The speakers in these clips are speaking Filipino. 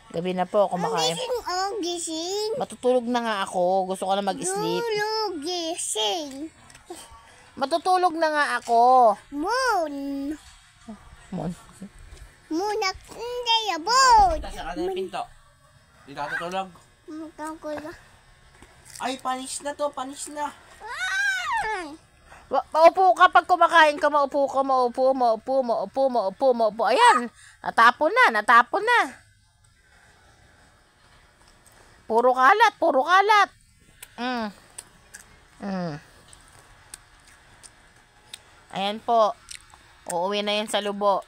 Gabi na po, kumakain. Gising. Matutulog na nga ako. Gusto ko na mag-sleep. Gising. Matutulog na nga ako. Moon. Mon. Moon hindi yabot. Sa kanang pinto. Di natutulog. Ay, panis na to, panis na. Maupo ka pag kumakain ka. Maupo ka, maupo. Ayan. Natapon na. Puro kalat. Ayan po. Uuwi na yan sa lubo.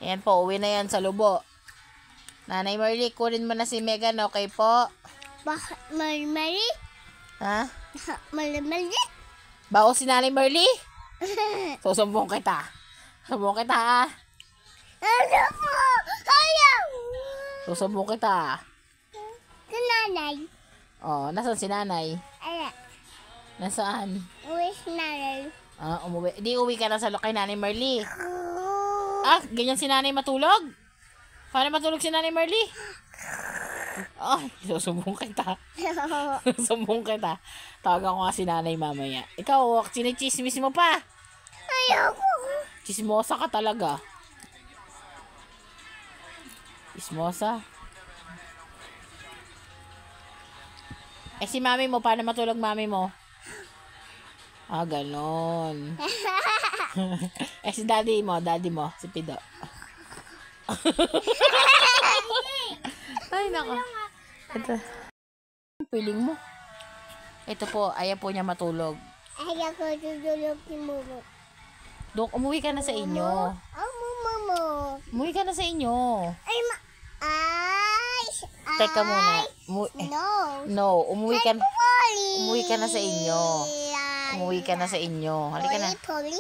Ayan po, uwi na yan sa lubo. Nanay Marley, kunin mo na si Megan, okay po? Mali? Ha? Mali? Bao si Nanay Marley? Susumbong kita. Susumbong kita, ha? Ano po? Ayaw! Susumbong kita. Nanay. Oh, nasaan si Nanay? Ala. Nasaan? Uwi si nanay. Umuwi. Di uwi ka na sa kay Nanay Marley. Ganyan si Nanay matulog? Paano matulog si Nanay Marley? Susumbong kita. Susumbong kita. Tawagan ko nga si Nanay mamaya. Ikaw, sinichismis mo pa. Ayoko. Chismosa ka talaga. Chismosa. Si mami mo, paano matulog mami mo? Ganon. Si daddy mo, si Pido. Ay, nako. Ito. Piling mo. Ito po, ayaw po niya matulog. Ayoko tutulog si Momo. Dok, umuwi ka na sa inyo. Momo. Umuwi ka na sa inyo. Teka muna. No, umuwi ka na sa inyo. Umuwi ka na sa inyo. Halika na. Poli.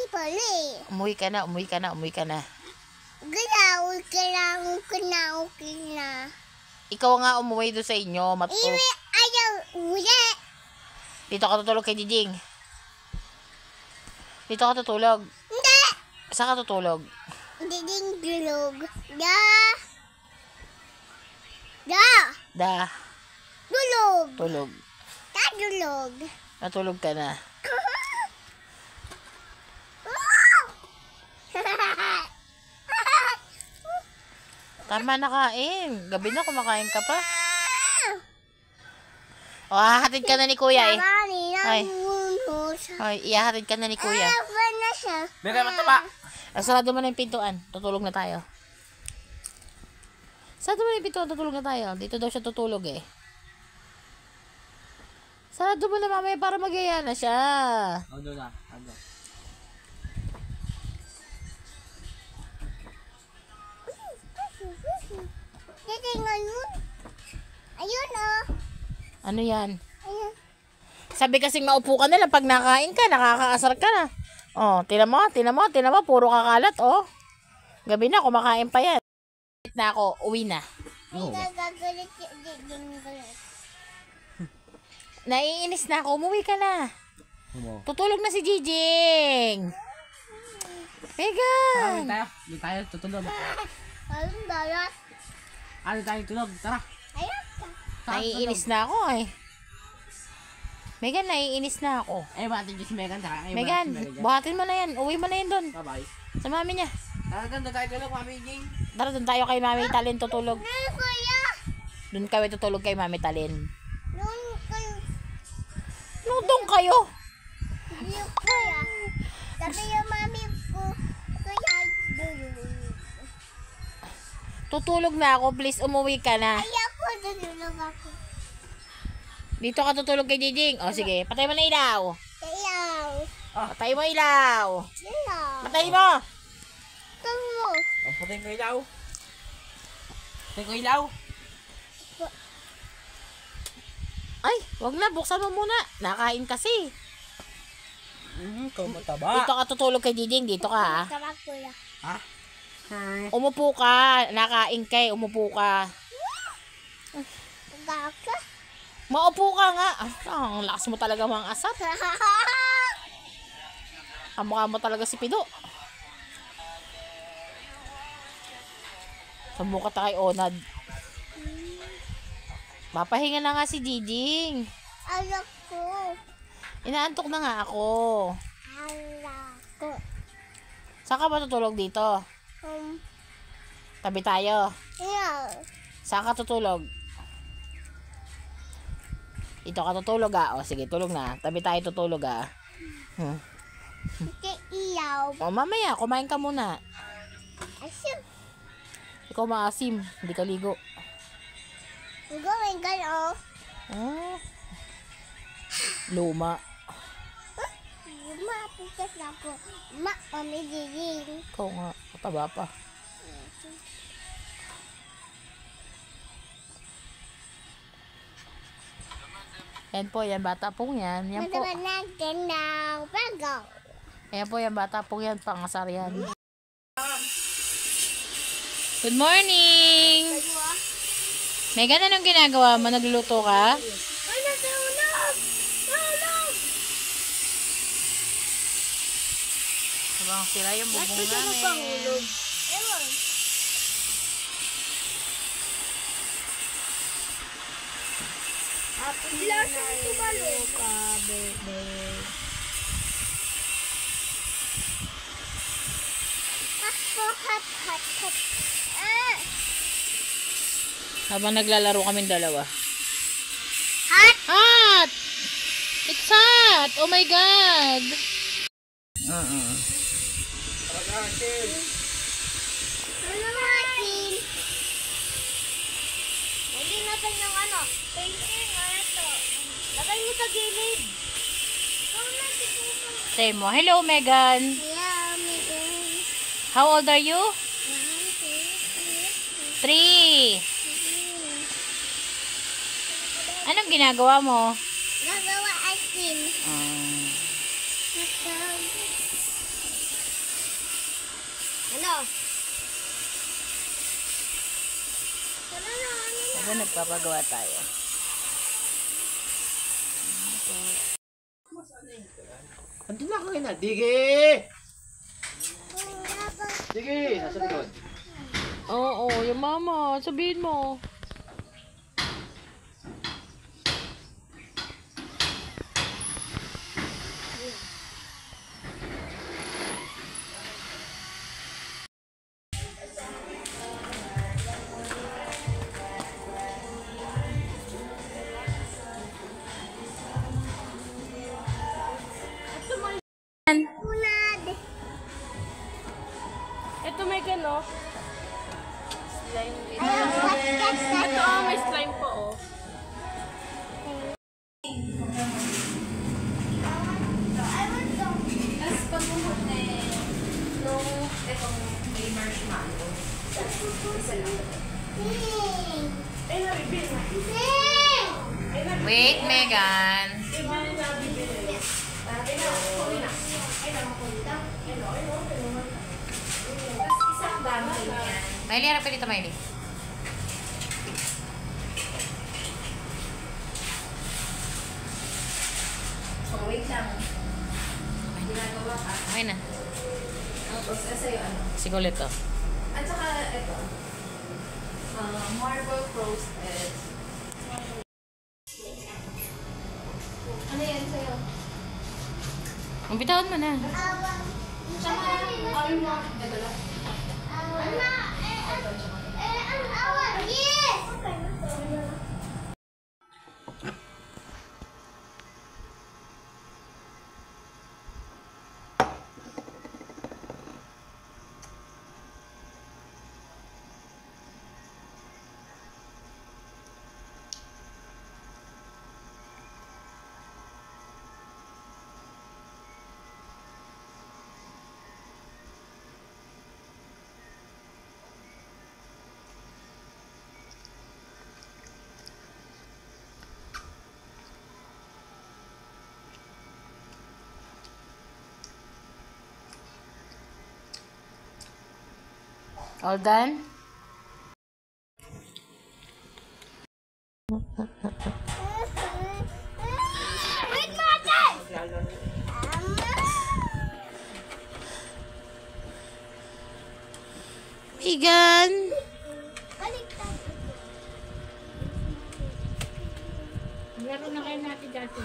Umuwi ka na. Okay na. Ikaw nga umuwi doon sa inyo. Matutulog. Ayaw, uli. Dito ka tutulog kay Jijing. Dito ka tutulog. Hindi. Saan ka tutulog? Diding dulog. Da. Dulog. Tulog. Dulog. Natulog ka na. Tama na kain. Gabi na kumakain ka pa. Hahatid ka na ni Kuya eh. Ay, ihahatid ka na ni Kuya. Megan, mataba. Sarado mo na yung pintuan. Tutulog na tayo. Sarado mo na yung pintuan. Tutulog na tayo. Dito daw siya tutulog eh. Sarado mo na mamaya para magaya na siya. Ando na. Ayun oh. Ano yan? Ayun. Sabi kasing maupo ka na lang pag nakain ka, nakakaasar ka na. Tinan mo, puro kakalat, Gabi na, kumakain pa yan. Na ako, uwi na. Naiinis na ako, umuwi ka na. Tutulog na si Jijing. Megan. Hindi tayo tutulog. Ayun dalat. Ano tayo tulog? Tara. Ayun. Naiinis na ako eh. Megan, naiinis na ako. Batin niyo si Megan. Megan, buhatin mo na yan. Uwi mo na yan doon. Bye-bye. Sa mami niya. Doon tayo tulog, Mami Jing. Tara, doon tayo kay Mami Talin tutulog. Kuya. Doon kami tutulog kay Mami Talin. Doon kayo. Doon kayo. Kuya. Sabi yung mami ko. Kuya. Tutulog na ako. Please, umuwi ka na. Ayoko. Tutulog ako. Dito ka tutulog kay Jijing. Sige. Patay mo na ilaw. Ayaw. Patay mo ilaw. Ayaw. Patay mo. Tungo. Patayin ko ilaw. Patayin ko ilaw. Ay, wag na. Buksan mo muna. Nakain kasi. Ikaw mataba. Dito ka tutulog kay Jijing. Dito ka ha. Tawag kuya. Ha? Umupo ka. Nakain kay. Umupo ka. Baka. Maupo ka nga. Ang lakas mo talaga mga asat. Kamukha mo talaga si Pido. Sumbukat na kay Onad. Papahinga na nga si Jijing. Anak ko. Inaantok na nga ako. Anak ko. Saan ka matutulog dito? Tabi tayo. Yeah. Saan ka tutulog? Dito ka tutulog O, sige, tulog na. Tabi tayo tutulog Hindi iyaw. O, mamaya, kumain ka muna. Asim. Ikaw maasim, hindi ka ligo. Gawin ka no. Luma. Mapitas ako. Kami Jijing. Ikaw nga, mataba pa. Yan po, yan bata pong yan. Yan po. Madaman natin ng bago. Yan po, yan bata pong yan. Pangasar yan. Good morning! Megan, anong ginagawa mo? Nagluluto ka? Ay, natulog! Tulog! Habang sila yung bubong namin. Ewan. Lasang tumalog. Hot. Habang naglalaro kami dalawa. Hot? Hot! It's hot! Oh my God! Ano natin? Hindi natin yung painting ito. Lagay mo sa gilid. Say mo, hello Megan. Yeah, Megan. How old are you? 3. Anong ginagawa mo? Nagawa asin. Ano? Habang nagpapagawa tayo. Andi na kayo na. Digi! Digi! Nasa likod. Oo, yung mama. Sabihin mo. Unad. Ito may gano. Ito May slime po Tapos pagbuhot na nung itong may marshmallow. Isa lang. Wait, Megan. Tapos isang dami yan. Miley, harap ka dito, Miley. So, wait lang. Ginagawa ka. Okay na. Tapos, sa'yo ano. Sige ulit to. At saka, ito. Marble roasted. Ano yan sa'yo? Umpitawan mo na. Tsaka, almond. Ito lang. Yes! All done? Wait, mother! Megan! Laro na kayo natin dati.